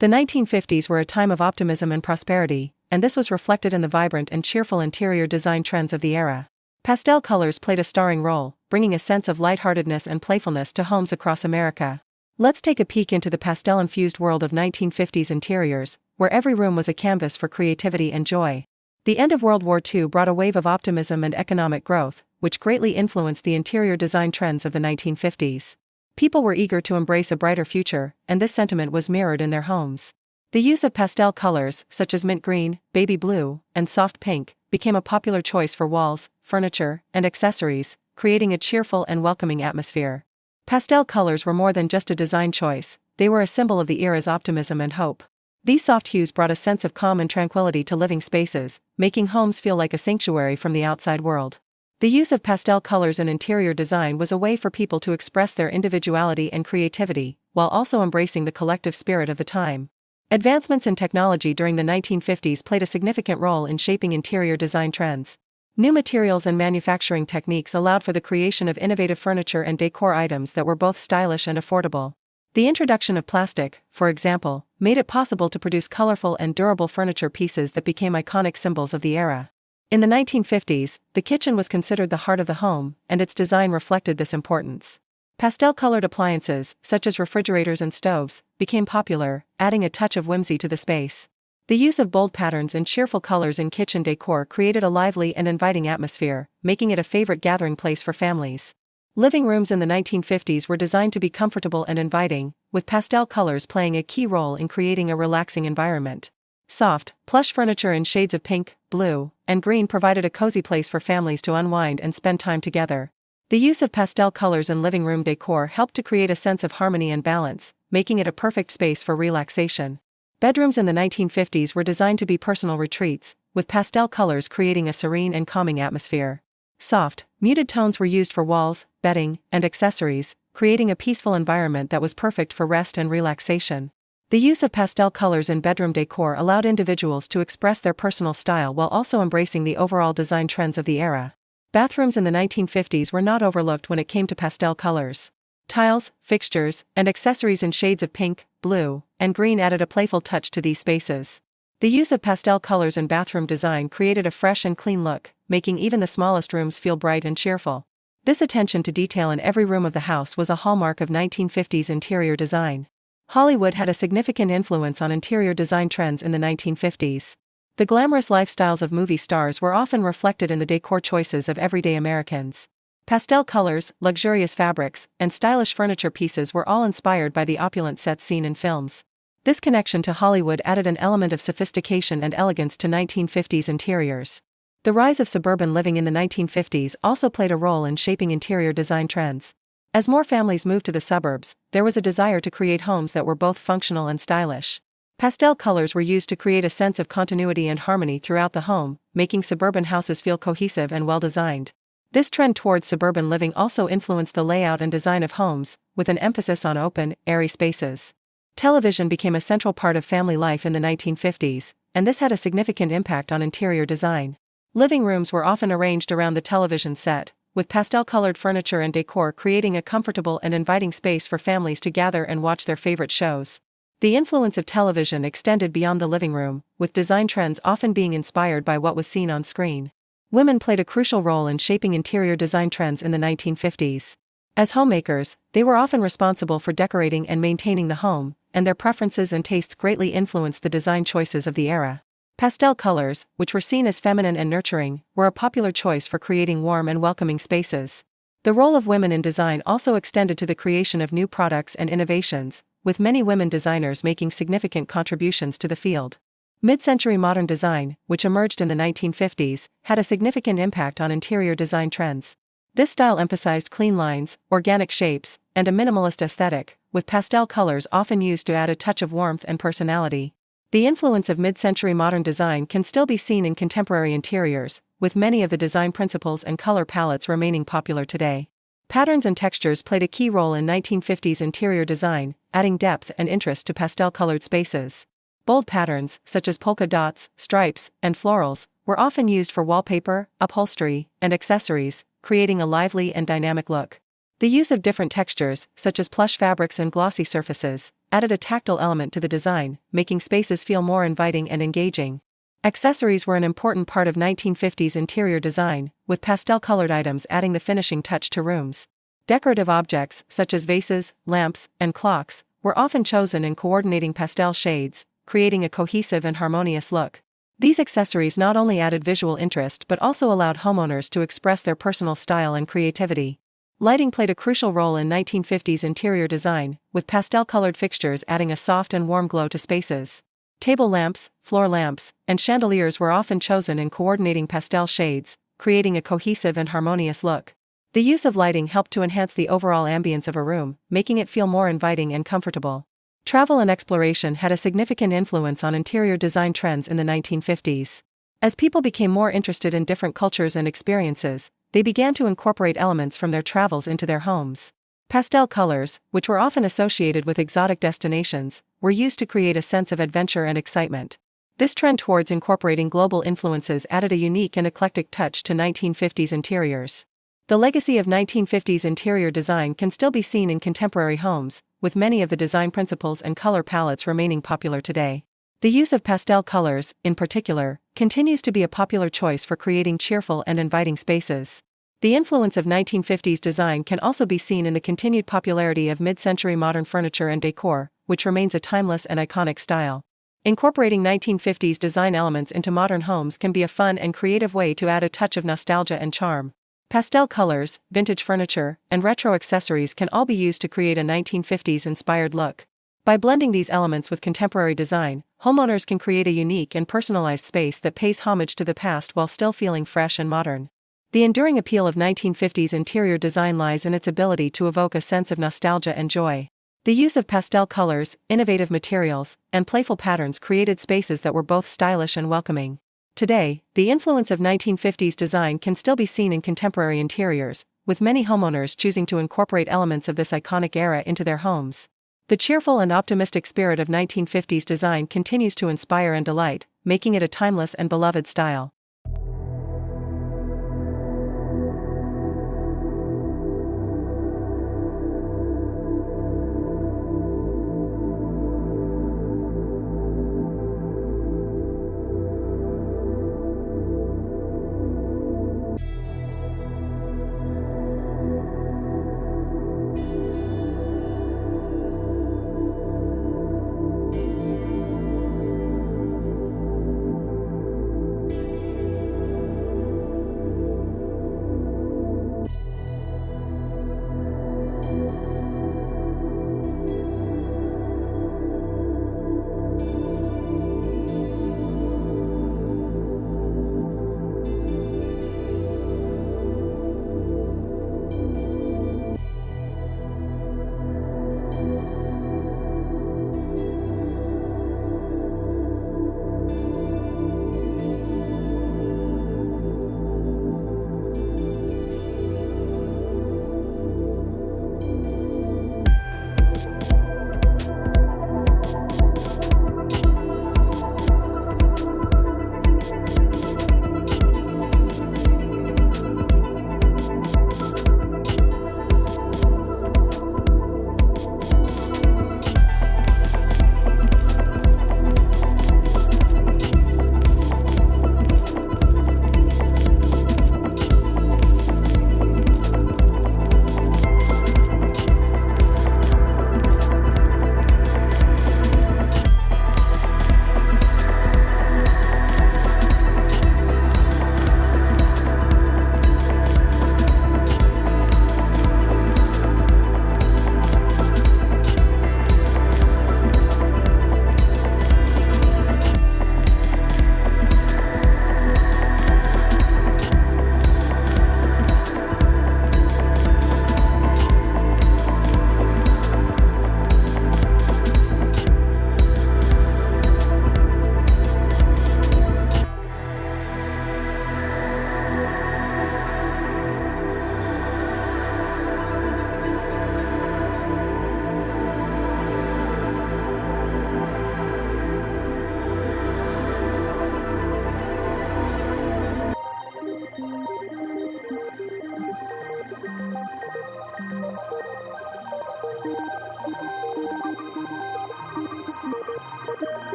The 1950s were a time of optimism and prosperity, and this was reflected in the vibrant and cheerful interior design trends of the era. Pastel colors played a starring role, bringing a sense of lightheartedness and playfulness to homes across America. Let's take a peek into the pastel-infused world of 1950s interiors, where every room was a canvas for creativity and joy. The end of World War II brought a wave of optimism and economic growth, which greatly influenced the interior design trends of the 1950s. People were eager to embrace a brighter future, and this sentiment was mirrored in their homes. The use of pastel colors, such as mint green, baby blue, and soft pink, became a popular choice for walls, furniture, and accessories, creating a cheerful and welcoming atmosphere. Pastel colors were more than just a design choice, they were a symbol of the era's optimism and hope. These soft hues brought a sense of calm and tranquility to living spaces, making homes feel like a sanctuary from the outside world. The use of pastel colors in interior design was a way for people to express their individuality and creativity, while also embracing the collective spirit of the time. Advancements in technology during the 1950s played a significant role in shaping interior design trends. New materials and manufacturing techniques allowed for the creation of innovative furniture and decor items that were both stylish and affordable. The introduction of plastic, for example, made it possible to produce colorful and durable furniture pieces that became iconic symbols of the era. In the 1950s, the kitchen was considered the heart of the home, and its design reflected this importance. Pastel-colored appliances, such as refrigerators and stoves, became popular, adding a touch of whimsy to the space. The use of bold patterns and cheerful colors in kitchen decor created a lively and inviting atmosphere, making it a favorite gathering place for families. Living rooms in the 1950s were designed to be comfortable and inviting, with pastel colors playing a key role in creating a relaxing environment. Soft, plush furniture in shades of pink, blue, and green provided a cozy place for families to unwind and spend time together. The use of pastel colors in living room decor helped to create a sense of harmony and balance, making it a perfect space for relaxation. Bedrooms in the 1950s were designed to be personal retreats, with pastel colors creating a serene and calming atmosphere. Soft, muted tones were used for walls, bedding, and accessories, creating a peaceful environment that was perfect for rest and relaxation. The use of pastel colors in bedroom decor allowed individuals to express their personal style while also embracing the overall design trends of the era. Bathrooms in the 1950s were not overlooked when it came to pastel colors. Tiles, fixtures, and accessories in shades of pink, blue, and green added a playful touch to these spaces. The use of pastel colors in bathroom design created a fresh and clean look, making even the smallest rooms feel bright and cheerful. This attention to detail in every room of the house was a hallmark of 1950s interior design. Hollywood had a significant influence on interior design trends in the 1950s. The glamorous lifestyles of movie stars were often reflected in the decor choices of everyday Americans. Pastel colors, luxurious fabrics, and stylish furniture pieces were all inspired by the opulent sets seen in films. This connection to Hollywood added an element of sophistication and elegance to 1950s interiors. The rise of suburban living in the 1950s also played a role in shaping interior design trends. As more families moved to the suburbs, there was a desire to create homes that were both functional and stylish. Pastel colors were used to create a sense of continuity and harmony throughout the home, making suburban houses feel cohesive and well-designed. This trend towards suburban living also influenced the layout and design of homes, with an emphasis on open, airy spaces. Television became a central part of family life in the 1950s, and this had a significant impact on interior design. Living rooms were often arranged around the television set, with pastel-colored furniture and decor creating a comfortable and inviting space for families to gather and watch their favorite shows. The influence of television extended beyond the living room, with design trends often being inspired by what was seen on screen. Women played a crucial role in shaping interior design trends in the 1950s. As homemakers, they were often responsible for decorating and maintaining the home, and their preferences and tastes greatly influenced the design choices of the era. Pastel colors, which were seen as feminine and nurturing, were a popular choice for creating warm and welcoming spaces. The role of women in design also extended to the creation of new products and innovations, with many women designers making significant contributions to the field. Mid-century modern design, which emerged in the 1950s, had a significant impact on interior design trends. This style emphasized clean lines, organic shapes, and a minimalist aesthetic, with pastel colors often used to add a touch of warmth and personality. The influence of mid-century modern design can still be seen in contemporary interiors, with many of the design principles and color palettes remaining popular today. Patterns and textures played a key role in 1950s interior design, adding depth and interest to pastel-colored spaces. Bold patterns, such as polka dots, stripes, and florals, were often used for wallpaper, upholstery, and accessories, creating a lively and dynamic look. The use of different textures, such as plush fabrics and glossy surfaces, added a tactile element to the design, making spaces feel more inviting and engaging. Accessories were an important part of 1950s interior design, with pastel-colored items adding the finishing touch to rooms. Decorative objects, such as vases, lamps, and clocks, were often chosen in coordinating pastel shades, creating a cohesive and harmonious look. These accessories not only added visual interest but also allowed homeowners to express their personal style and creativity. Lighting played a crucial role in 1950s interior design, with pastel-colored fixtures adding a soft and warm glow to spaces. Table lamps, floor lamps, and chandeliers were often chosen in coordinating pastel shades, creating a cohesive and harmonious look. The use of lighting helped to enhance the overall ambience of a room, making it feel more inviting and comfortable. Travel and exploration had a significant influence on interior design trends in the 1950s. As people became more interested in different cultures and experiences, they began to incorporate elements from their travels into their homes. Pastel colors, which were often associated with exotic destinations, were used to create a sense of adventure and excitement. This trend towards incorporating global influences added a unique and eclectic touch to 1950s interiors. The legacy of 1950s interior design can still be seen in contemporary homes, with many of the design principles and color palettes remaining popular today. The use of pastel colors, in particular, continues to be a popular choice for creating cheerful and inviting spaces. The influence of 1950s design can also be seen in the continued popularity of mid-century modern furniture and decor, which remains a timeless and iconic style. Incorporating 1950s design elements into modern homes can be a fun and creative way to add a touch of nostalgia and charm. Pastel colors, vintage furniture, and retro accessories can all be used to create a 1950s-inspired look. By blending these elements with contemporary design, homeowners can create a unique and personalized space that pays homage to the past while still feeling fresh and modern. The enduring appeal of 1950s interior design lies in its ability to evoke a sense of nostalgia and joy. The use of pastel colors, innovative materials, and playful patterns created spaces that were both stylish and welcoming. Today, the influence of 1950s design can still be seen in contemporary interiors, with many homeowners choosing to incorporate elements of this iconic era into their homes. The cheerful and optimistic spirit of 1950s design continues to inspire and delight, making it a timeless and beloved style.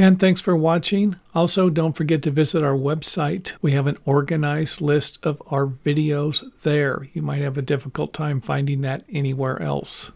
And thanks for watching. Also, don't forget to visit our website. We have an organized list of our videos there. You might have a difficult time finding that anywhere else.